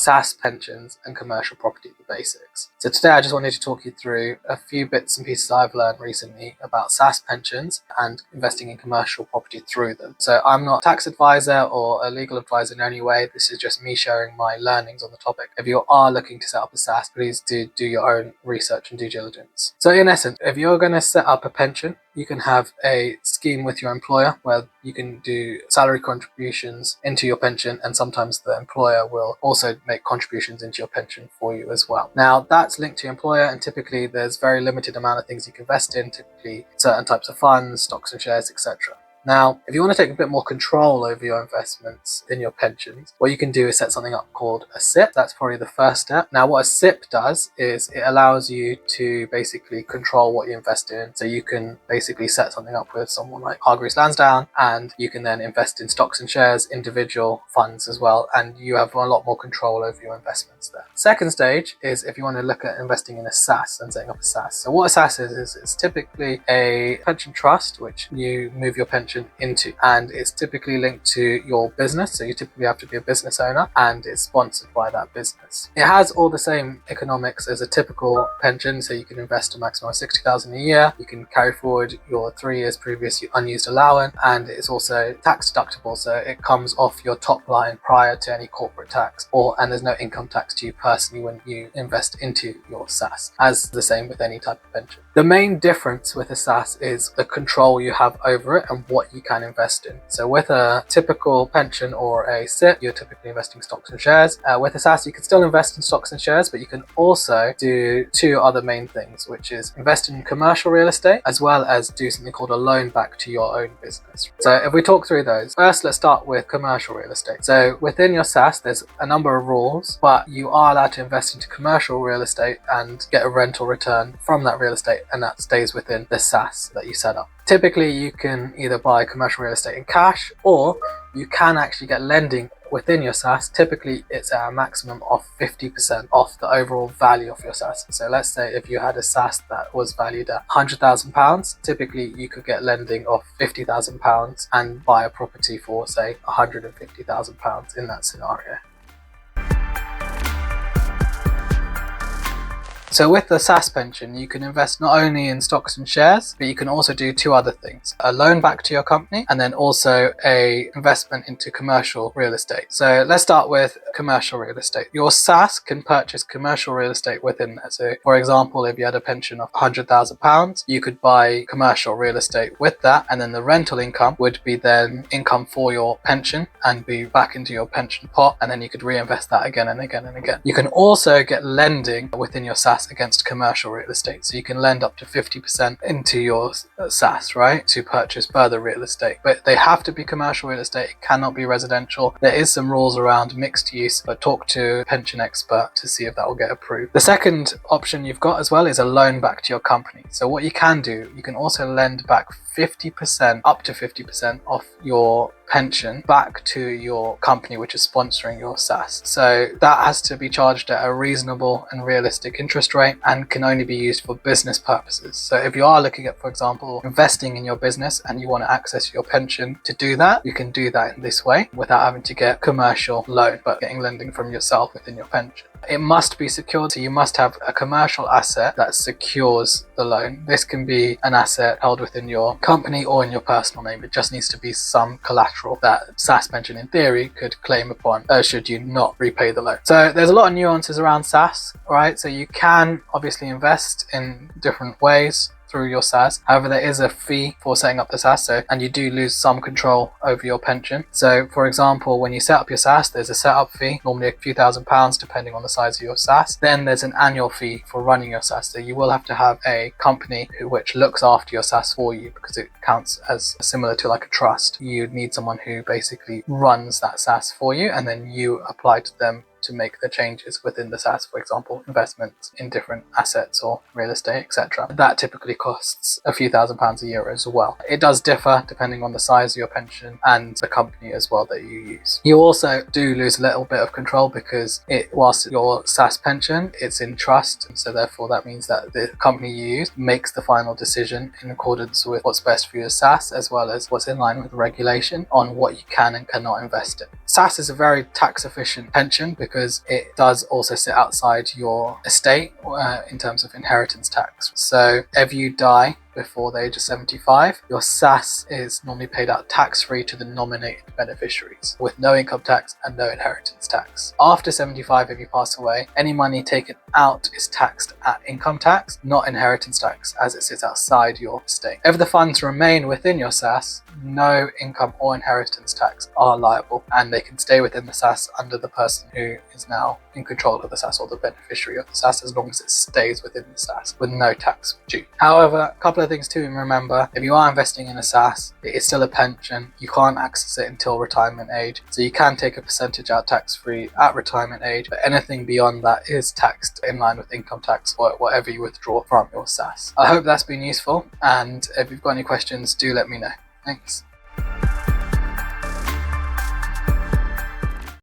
SSAS pensions and commercial property, the basics. So today I just wanted to talk you through a few bits and pieces I've learned recently about SSAS pensions and investing in commercial property through them. So I'm not a tax advisor or a legal advisor in any way. This is just me sharing my learnings on the topic. If you are looking to set up a SSAS, please do your own research and due diligence. So in essence, if you're going to set up a pension, you can have a scheme with your employer where you can do salary contributions into your pension, and sometimes the employer will also make contributions into your pension for you as well. Now that's linked to your employer, and typically there's very limited amount of things you can invest in, typically certain types of funds, stocks and shares, etc. Now, if you want to take a bit more control over your investments in your pensions, what you can do is set something up called a SIPP. That's probably the first step. Now, what a SIPP does is it allows you to basically control what you invest in. So you can basically set something up with someone like Hargreaves Lansdown, and you can then invest in stocks and shares, individual funds as well, and you have a lot more control over your investments there. Second stage is if you want to look at investing in a SSAS and setting up a SSAS. So what a SSAS is it's typically a pension trust which you move your pension into, and it's typically linked to your business. So you typically have to be a business owner, and it's sponsored by that business. It has all the same economics as a typical pension. So you can invest a maximum of 60,000 a year. You can carry forward your 3 years previous unused allowance, and it's also tax deductible. So it comes off your top line prior to any corporate tax, and there's no income tax to you personally when you invest into your SSAS, as the same with any type of pension. The main difference with a SSAS is the control you have over it and what you can invest in. So with a typical pension or a SIPP, you're typically investing in stocks and shares. With a SSAS, you can still invest in stocks and shares, but you can also do two other main things, which is invest in commercial real estate, as well as do something called a loan back to your own business. So if we talk through those, first let's start with commercial real estate. So within your SSAS, there's a number of rules, but you are allowed to invest into commercial real estate and get a rental return from that real estate, and that stays within the SSAS that you set up. Typically, you can either buy commercial real estate in cash, or you can actually get lending within your SSAS. Typically, it's at a maximum of 50% off the overall value of your SSAS. So let's say if you had a SSAS that was valued at £100,000, typically you could get lending of £50,000 and buy a property for, say, £150,000 in that scenario. So with the SSAS pension, you can invest not only in stocks and shares, but you can also do two other things: a loan back to your company, and then also a investment into commercial real estate. So let's start with commercial real estate. Your SSAS can purchase commercial real estate within that. So for example, if you had a pension of £100,000, you could buy commercial real estate with that, and then the rental income would be then income for your pension and be back into your pension pot, and then you could reinvest that again and again and again. You can also get lending within your SSAS against commercial real estate. So you can lend up to 50% into your SSAS, right, to purchase further real estate. But they have to be commercial real estate. It cannot be residential. There is some rules around mixed use, but talk to a pension expert to see if that will get approved. The second option you've got as well is a loan back to your company. So what you can do, you can also lend back 50%, up to 50% of your pension back to your company which is sponsoring your SSAS. So that has to be charged at a reasonable and realistic interest rate and can only be used for business purposes. So if you are looking at, for example, investing in your business and you want to access your pension to do that, you can do that in this way without having to get commercial loan, but getting lending from yourself within your pension. It must be secured, so you must have a commercial asset that secures the loan. This can be an asset held within your company or in your personal name. It just needs to be some collateral that SSAS pension in theory could claim upon should you not repay the loan. So there's a lot of nuances around SSAS, right? So you can obviously invest in different ways through your SSAS. However, there is a fee for setting up the SSAS, and you do lose some control over your pension. So for example, when you set up your SSAS, there's a setup fee, normally a few £1,000s depending on the size of your SSAS. Then there's an annual fee for running your SSAS. So you will have to have a company which looks after your SSAS for you, because it counts as similar to like a trust. You need someone who basically runs that SSAS for you, and then you apply to them to make the changes within the SSAS, for example, investments in different assets or real estate, etc. That typically costs a few £1,000s a year as well. It does differ depending on the size of your pension and the company as well that you use. You also do lose a little bit of control because whilst your SSAS pension, it's in trust, and so therefore that means that the company you use makes the final decision in accordance with what's best for your SSAS, as well as what's in line with regulation on what you can and cannot invest in. SSAS is a very tax efficient pension because because it does also sit outside your estate in terms of inheritance tax. So if you die before the age of 75, your SSAS is normally paid out tax-free to the nominated beneficiaries with no income tax and no inheritance tax. After 75, if you pass away, any money taken out is taxed at income tax, not inheritance tax, as it sits outside your estate. If the funds remain within your SSAS, no income or inheritance tax are liable, and they can stay within the SSAS under the person who is now in control of the SSAS or the beneficiary of the SSAS, as long as it stays within the SSAS with no tax due. However, a couple of things to remember: if you are investing in a SSAS, it is still a pension. You can't access it until retirement age, so you can take a percentage out tax-free at retirement age, but anything beyond that is taxed in line with income tax or whatever you withdraw from your SSAS. I hope that's been useful, and if you've got any questions, do let me know. Thanks.